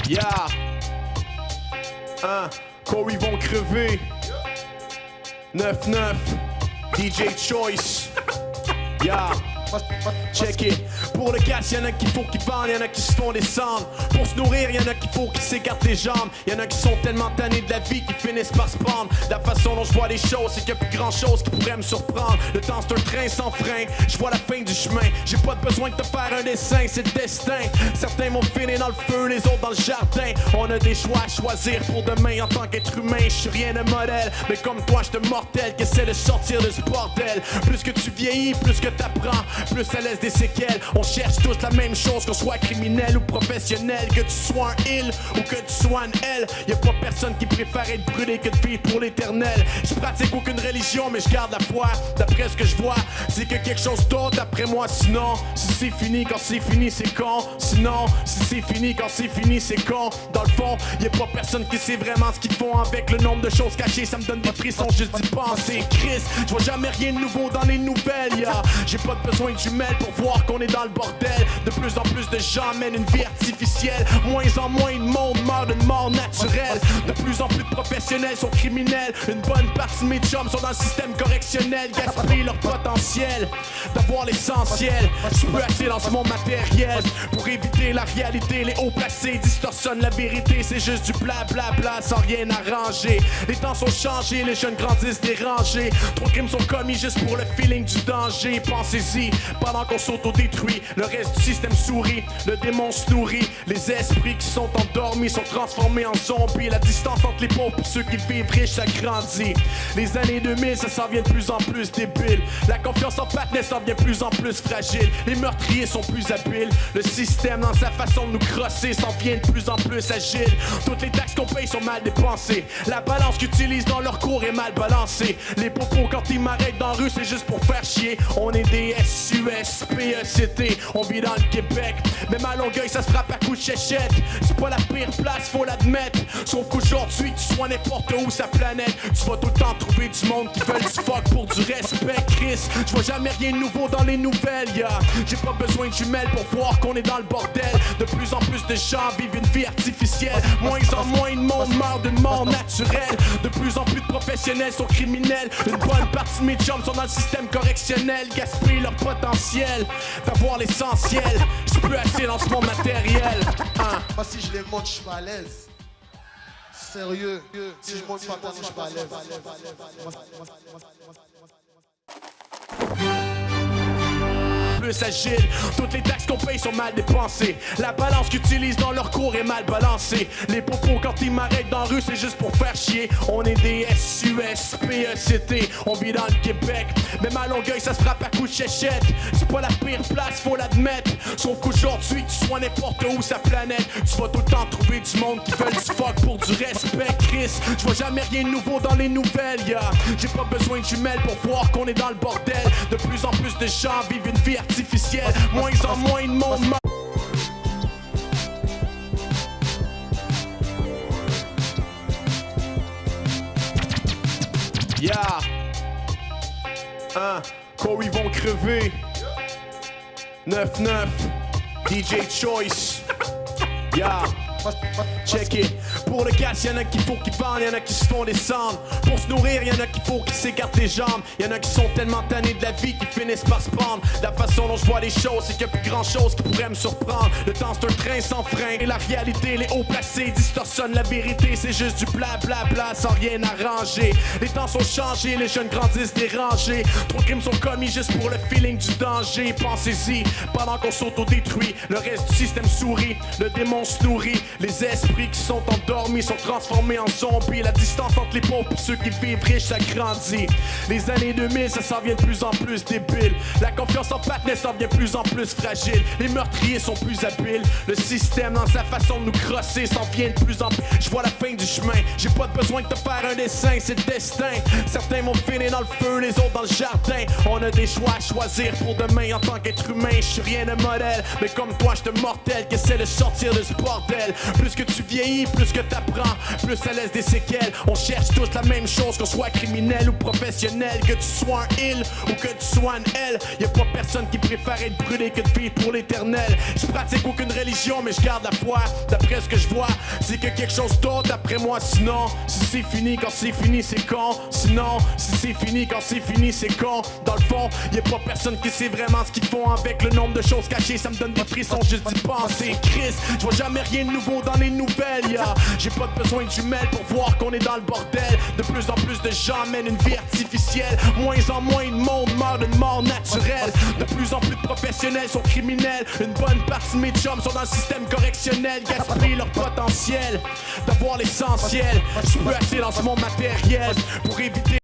Yeah. Quoi ils vont crever. 9-9. DJ Choice. Yeah. Check it. Pour le cash, y'en a qui faut qu'ils vendent, y'en a qui se font descendre. Pour se nourrir, y'en a qui faut qu'ils s'écartent les jambes. Y'en a qui sont tellement tannés de la vie qu'ils finissent par se prendre. La façon dont je vois les choses, c'est qu'il n'y a plus grand chose qui pourrait me surprendre. Le temps c'est un train sans frein, je vois la fin du chemin. J'ai pas besoin de te faire un dessin, c'est le destin. Certains vont finir dans le feu, les autres dans le jardin. On a des choix à choisir pour demain en tant qu'être humain. Je suis rien de modèle, mais comme toi je te mortel qui essaie de sortir de ce bordel. Plus que tu vieillis, plus que t'apprends, plus ça laisse des séquelles. On cherche tous la même chose, qu'on soit criminel ou professionnel. Que tu sois un il ou que tu sois un elle. Y'a pas personne qui préfère être brûlé que de vivre pour l'éternel. Je pratique aucune religion mais je garde la foi. D'après ce que je vois, c'est que quelque chose d'autre après moi. Sinon, si c'est fini quand c'est fini c'est con. Sinon, si c'est fini quand c'est fini c'est con. Dans le fond, y'a pas personne qui sait vraiment ce qu'ils font avec le nombre de choses cachées. Ça me donne des frissons juste d'y penser. Chris, je vois jamais rien de nouveau dans les nouvelles, yeah. J'ai pas besoin de jumelles pour voir qu'on est dans le bordel. De plus en plus de gens mènent une vie artificielle. Moins en moins de monde meurt d'une mort naturelle. De plus en plus de professionnels sont criminels. Une bonne partie de mes chums sont dans le système correctionnel. Gaspillent leur potentiel d'avoir l'essentiel. Je peux assez dans ce monde matériel pour éviter la réalité. Les hauts placés distorsionnent la vérité. C'est juste du blablabla sans rien arranger. Les temps sont changés, les jeunes grandissent dérangés. Trop crimes sont commis juste pour le feeling du danger. Pensez-y, pendant qu'on s'auto-détruit, le reste du système sourit, le démon se nourrit. Les esprits qui sont endormis sont transformés en zombies. La distance entre les pauvres et ceux qui vivent riches s'agrandit. Les années 2000, ça s'en vient de plus en plus débile. La confiance en partenaire s'en vient de plus en plus fragile. Les meurtriers sont plus habiles. Le système dans sa façon de nous crosser s'en vient de plus en plus agile. Toutes les taxes qu'on paye sont mal dépensées. La balance qu'ils utilisent dans leur cours est mal balancée. Les propos quand ils m'arrêtent dans la rue c'est juste pour faire chier. On est des SUSPECT, on vit dans le Québec. Même à Longueuil ça se frappe à coups de chéchette. C'est pas la pire place, faut l'admettre. Sauf qu'aujourd'hui tu sois n'importe où sa planète, tu vas tout le temps trouver du monde qui veulent du fuck pour du respect. Chris, je vois jamais rien de nouveau dans les nouvelles, yeah. J'ai pas besoin de jumelles pour voir qu'on est dans le bordel. De plus en plus de gens vivent une vie artificielle. Moins en moins de monde meurt d'une mort naturelle. De plus en plus de professionnels sont criminels. Une bonne partie de mes chums sont dans le système correctionnel. Gaspillent leur potentiel d'avoir l'essentiel. Je peux assez dans ce monde matériel. Moi si je les monte, je suis pas à l'aise. Sérieux, si je monte pas, je suis pas à l'aise. Plus agile, toutes les taxes qu'on paye sont mal dépensées. La balance qu'ils utilisent dans leur cours est mal balancée. Les propos quand ils m'arrêtent dans la rue c'est juste pour faire chier. On est des SUSPECT, on vit dans le Québec. Même à Longueuil ça se frappe à coups de chéchette. C'est pas la pire place, faut l'admettre. Sauf qu'aujourd'hui tu sois n'importe où sa planète, tu vas tout le temps trouver du monde qui veulent du fuck pour du respect. Chris, je vois jamais rien de nouveau dans les nouvelles, yeah. J'ai pas besoin de jumelles pour voir qu'on est dans le bordel. De plus en plus de gens vivent une vie artificielle. Moins en moins de monde meurt. Yeah. Quoi ils vont crever. 9-9. DJ Choice. Yeah. Check it. Pour le cash, y'en a qui faut qu'ils vendent, y'en a qui se font descendre. Pour se nourrir, y'en a qui faut qu'ils s'écartent les jambes. Y'en a qui sont tellement tannés de la vie qu'ils finissent par se prendre. La façon dont je vois les choses, c'est qu'il n'y a plus grand chose qui pourrait me surprendre. Le temps c'est un train sans frein. Et la réalité, les hauts placés distorsionnent la vérité. C'est juste du blablabla sans rien arranger. Les temps sont changés, les jeunes grandissent dérangés. Trop de crimes sont commis juste pour le feeling du danger. Pensez-y, pendant qu'on s'auto-détruit, le reste du système sourit, le démon se nourrit. Les esprits qui sont endormis sont transformés en zombies. La distance entre les pauvres et ceux qui vivent riches s'agrandit. Les années 2000, ça s'en vient de plus en plus débile. La confiance en partenaire s'en vient de plus en plus fragile. Les meurtriers sont plus habiles. Le système dans sa façon de nous crosser s'en vient de plus en plus. Je vois la fin du chemin. J'ai pas besoin de te faire un dessin, c'est le destin. Certains vont finir dans le feu, les autres dans le jardin. On a des choix à choisir pour demain en tant qu'être humain. Je suis rien de modèle, mais comme toi je te mortel qui essaie de sortir de ce bordel. Plus que tu vieillis, plus que que t'apprends, plus ça laisse des séquelles. On cherche tous la même chose, qu'on soit criminel ou professionnel, que tu sois un il ou que tu sois un elle. Y'a pas personne qui préfère être brûlé que de vivre pour l'éternel. Je pratique aucune religion, mais je garde la foi. D'après ce que je vois, c'est que quelque chose d'autre après moi. Sinon, si c'est fini, quand c'est fini, c'est con. Sinon, si c'est fini, quand c'est fini, c'est con. Dans le fond, y'a pas personne qui sait vraiment ce qu'ils font avec le nombre de choses cachées. Ça me donne des frissons juste d'y penser. Chris, je vois jamais rien de nouveau dans les nouvelles, yeah. J'ai pas besoin de jumelles pour voir qu'on est dans le bordel. De plus en plus de gens mènent une vie artificielle. Moins en moins de monde meurt d'une mort naturelle. De plus en plus de professionnels sont criminels. Une bonne partie de mes chums sont dans le système correctionnel. Gaspillent leur potentiel d'avoir l'essentiel. Je peux assez dans ce monde matériel pour éviter